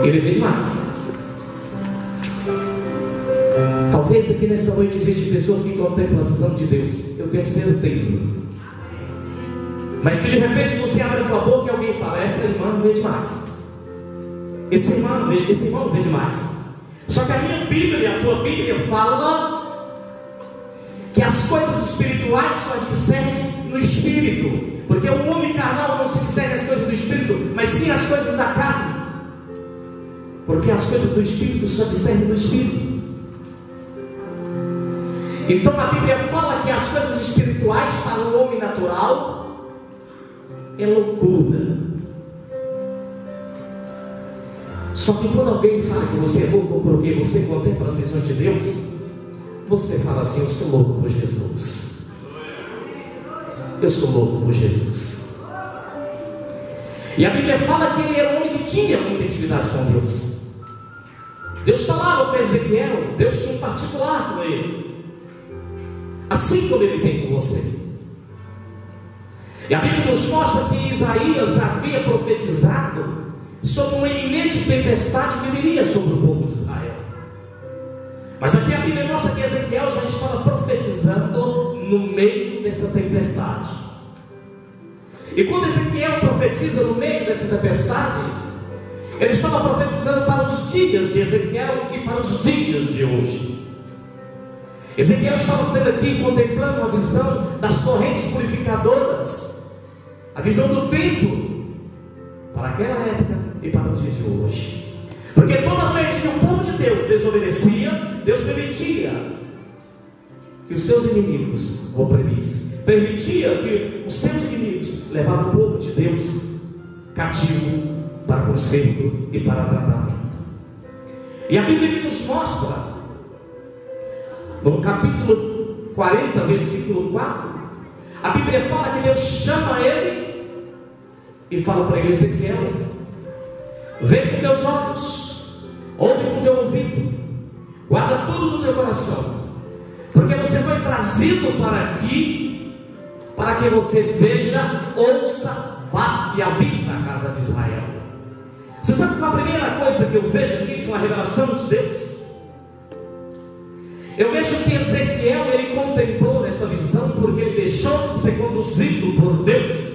Ele vê demais. Talvez aqui nesta noite existe pessoas que contemplam a visão de Deus. Eu tenho certeza. Mas que de repente você abre a tua boca e alguém fala: essa irmã vê demais, esse irmão vê demais. Só que a minha Bíblia e a tua Bíblia fala que as coisas espirituais só discernem no Espírito. Porque o homem carnal não se discerne as coisas do Espírito, mas sim as coisas da carne. Porque as coisas do Espírito só discernem no Espírito. Então a Bíblia fala que as coisas espirituais para o homem natural é loucura. Só que quando alguém fala que você é louco porque você contempla as visões de Deus, você fala assim: eu sou louco por Jesus. Eu sou louco por Jesus. E a Bíblia fala que ele era um homem que tinha muita intimidade com Deus. Deus falava com Ezequiel, Deus tinha um particular com ele, assim como ele tem com você. E a Bíblia nos mostra que Isaías havia profetizado sobre uma iminente tempestade que viria sobre o povo de Israel. Mas aqui a Bíblia mostra que Ezequiel já estava profetizando no meio dessa tempestade. E quando Ezequiel profetiza no meio dessa tempestade, ele estava profetizando para os dias de Ezequiel e para os dias de hoje. Ezequiel estava tendo aqui, contemplando a visão das correntes purificadoras, a visão do templo para aquela época e para o dia de hoje. Porque toda vez que o povo de Deus desobedecia, Deus permitia que os seus inimigos o oprimissem, permitia que os seus inimigos levavam o povo de Deus cativo para conserto e para tratamento. E a Bíblia nos mostra, no capítulo 40, versículo 4, a Bíblia fala que Deus chama ele e fala para ele: Ezequiel, vê com teus olhos, ouve com teu ouvido, guarda tudo no teu coração, porque você foi trazido para aqui, para que você veja, ouça, vá e avisa a casa de Israel. Você sabe qual a primeira coisa que eu vejo aqui com a revelação de Deus? Eu vejo que Ezequiel, ele contemplou nesta visão porque ele deixou de ser conduzido por Deus.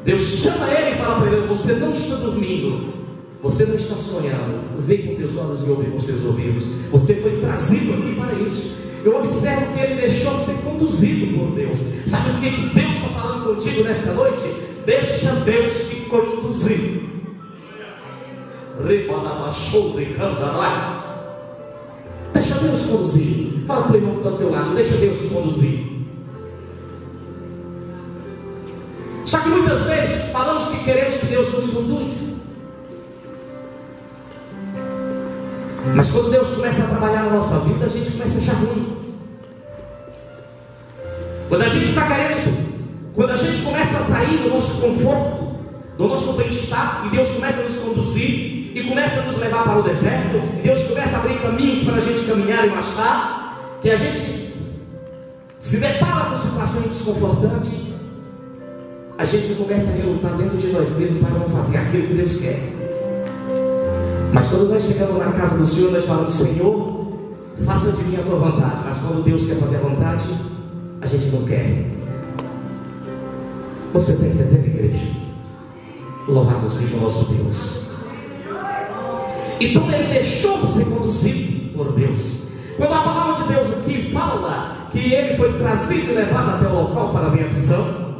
Deus chama ele e fala para ele: você não está dormindo, você não está sonhando, vê com teus olhos e ouve com os teus ouvidos. Você foi trazido aqui para isso. Eu observo que ele deixou de ser conduzido por Deus. Sabe o que Deus está falando contigo nesta noite? Deixa Deus te conduzir. Deixa Deus te conduzir. Fala para o irmão que está do teu lado: deixa Deus te conduzir. Só que muitas vezes falamos que queremos que Deus nos conduz, mas quando Deus começa a trabalhar na nossa vida, a gente começa a achar ruim. Quando a gente está querendo, quando a gente começa a sair do nosso conforto, do nosso bem-estar, e Deus começa a nos conduzir e começa a nos levar para o deserto, e Deus começa a abrir caminhos para a gente caminhar e marchar, que a gente se depara com situações desconfortantes, a gente começa a relutar dentro de nós mesmos para não fazer aquilo que Deus quer. Mas quando nós chegamos na casa do Senhor, nós falamos: Senhor, faça de mim a tua vontade. Mas quando Deus quer fazer a vontade, a gente não quer. Você está entendendo, igreja? Louvado seja o nosso Deus. Então ele deixou de ser conduzido por Deus. Quando a palavra de Deus aqui fala que ele foi trazido e levado até o local para ver a visão,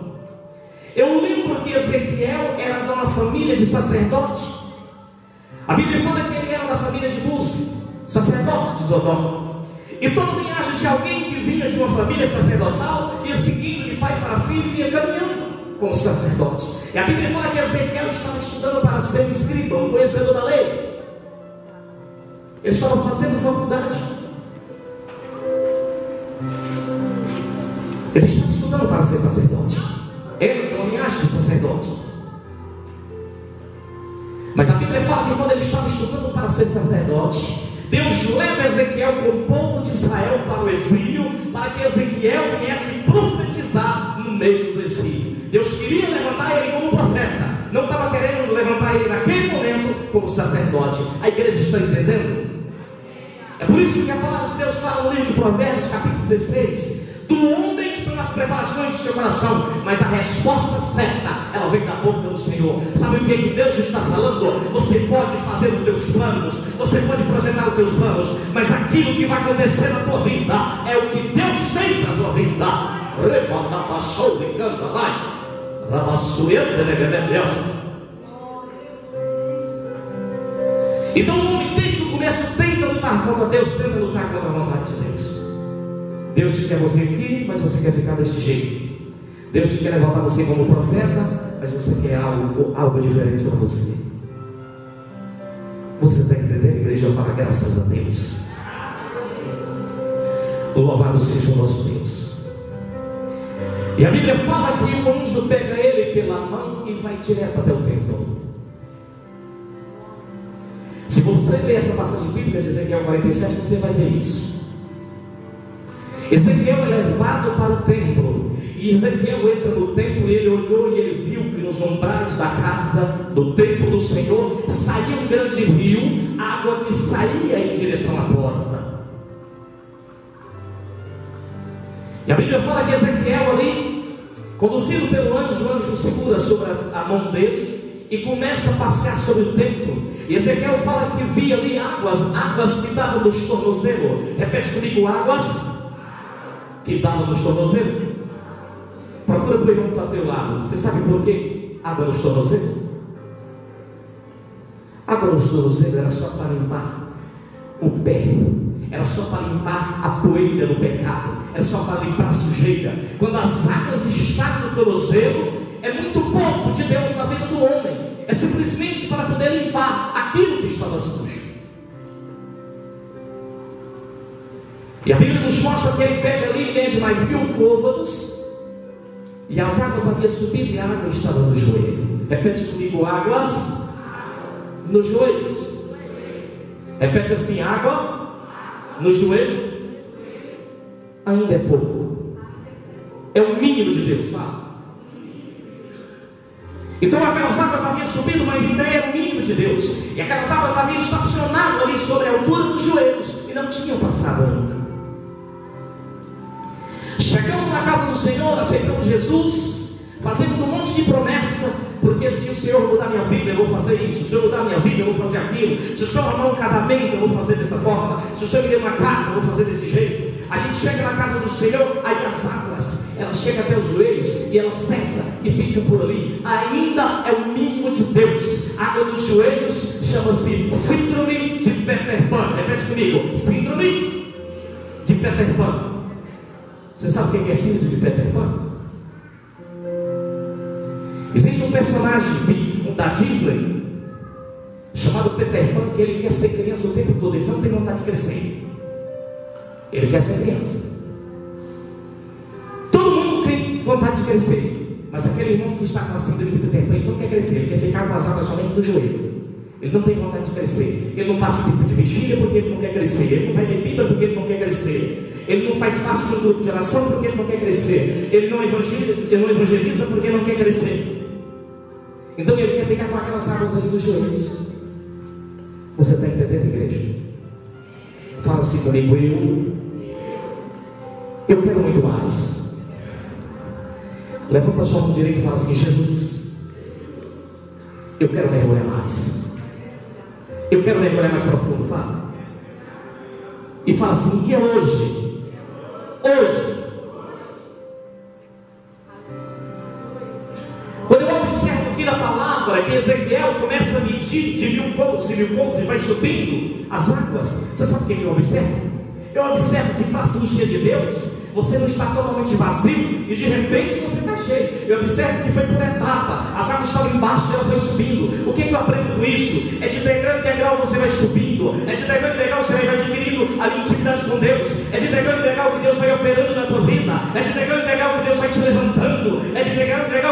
eu lembro que Ezequiel era de uma família de sacerdote. A Bíblia fala que ele era da família de Bus, sacerdote de Sodoma. E toda linhagem de alguém que vinha de uma família sacerdotal ia seguindo de pai para filho e ia caminhando como sacerdote. E a Bíblia fala que Ezequiel estava estudando para ser um escriba, um conhecedor da lei. Ele estava fazendo faculdade. Ele estava estudando para ser sacerdote. Era de uma linhagem de sacerdote. Mas a Bíblia fala que quando ele estava estudando para ser sacerdote, Deus leva Ezequiel com o povo de Israel para o exílio, para que Ezequiel viesse profetizar no meio do exílio. Deus queria levantar ele como profeta, não estava querendo levantar ele naquele momento como sacerdote. A igreja está entendendo? É por isso que a palavra de Deus fala no livro de Provérbios, capítulo 16: do homem são as preparações do seu coração, mas a resposta certa, ela vem da boca do Senhor. Sabe o que Deus está falando? Você pode fazer os teus planos, você pode projetar os teus planos, mas aquilo que vai acontecer na tua vida é o que Deus tem para a tua vida. Então o homem desde o começo tenta lutar contra Deus, tenta lutar contra a vontade de Deus. Deus te quer você aqui, mas você quer ficar deste jeito. Deus te quer levantar você como profeta, mas você quer algo diferente para você. Você está entendendo, igreja? Eu falo graças a Deus. Louvado seja o nosso Deus. E a Bíblia fala que o anjo pega ele pela mão e vai direto até o templo. Se você ler essa passagem bíblica de Ezequiel 47, você vai ver isso. Ezequiel é levado para o templo, e Ezequiel entra no templo, e ele olhou e ele viu que nos umbrais da casa do templo do Senhor saía um grande rio, água que saía em direção à porta. E a Bíblia fala que Ezequiel ali, conduzido pelo anjo, o anjo segura sobre a mão dele e começa a passear sobre o templo. E Ezequiel fala que via ali águas que davam nos tornozelos. Repete comigo: águas que davam nos tornozelos. Procura por irmão que está ao teu lado. Você sabe por quê? Água nos tornozelos. Água nos tornozelos era só para limpar o pé, era só para limpar a poeira do pecado, era só para limpar a sujeira. Quando as águas estão no tornozelo, é muito pouco de Deus na vida do homem. É simplesmente para poder limpar aquilo que estava sujo. E a Bíblia nos mostra que ele pega ali e mede mais 1000 côvados, e as águas haviam subido e a água estava no joelho. Repete comigo: águas nos joelhos. Repete assim: água no joelho. Ainda é pouco. É o mínimo de Deus, fala. Então aquelas águas haviam subido, mas ainda era o mínimo de Deus. E aquelas águas haviam estacionado ali sobre a altura dos joelhos e não tinham passado ainda. Chegamos na casa do Senhor, aceitamos Jesus, fazemos um monte de promessa, porque se o Senhor mudar minha vida, eu vou fazer isso. Se o Senhor mudar minha vida, eu vou fazer aquilo. Se o Senhor arrumar um casamento, eu vou fazer dessa forma. Se o Senhor me der uma casa, eu vou fazer desse jeito. A gente chega na casa do Senhor, aí as águas, elas chegam até os joelhos e elas cessam e ficam por ali. Ainda é o mínimo de Deus. Água dos joelhos chama-se síndrome de Peter Pan. Repete comigo: síndrome de Peter Pan. Você sabe o que é síndrome de Peter Pan? Existe um personagem da Disney chamado Peter Pan, que ele quer ser criança o tempo todo. Ele não tem vontade de crescer. Ele quer ser criança. Todo mundo tem vontade de crescer, mas aquele irmão que está com a síndrome de Peter Pan, ele não quer crescer. Ele quer ficar com as águas somente no joelho. Ele não tem vontade de crescer. Ele não participa de vigília porque ele não quer crescer. Ele não vai ler Bíblia porque ele não quer crescer. Ele não faz parte de um grupo de oração porque ele não quer crescer. Ele não evangeliza porque ele não quer crescer. Então ele quer ficar com aquelas águas ali nos joelhos. Você está entendendo, igreja? Fala assim comigo: eu quero muito mais. Levanta a sua mão direita e fala assim: Jesus, eu quero mergulhar mais. Eu quero mergulhar mais profundo. Fala. E fala assim: e é hoje. Quando eu observo aqui na palavra que Ezequiel começa a medir de 1000 côvados em 1000 côvados, vai subindo as águas. Você sabe o que eu observo? Eu observo que para se encher de Deus, você não está totalmente vazio e de repente você está cheio. Eu observo que foi por etapa. As águas estavam embaixo e ela foi subindo. O que eu aprendo com isso? É de degrau em degrau você vai subindo. É de degrau em degrau você vai adquirindo a intimidade com Deus. É de degrau em degrau que Deus vai operando na tua vida. É de degrau em degrau que Deus vai te levantando. É de degrau em degrau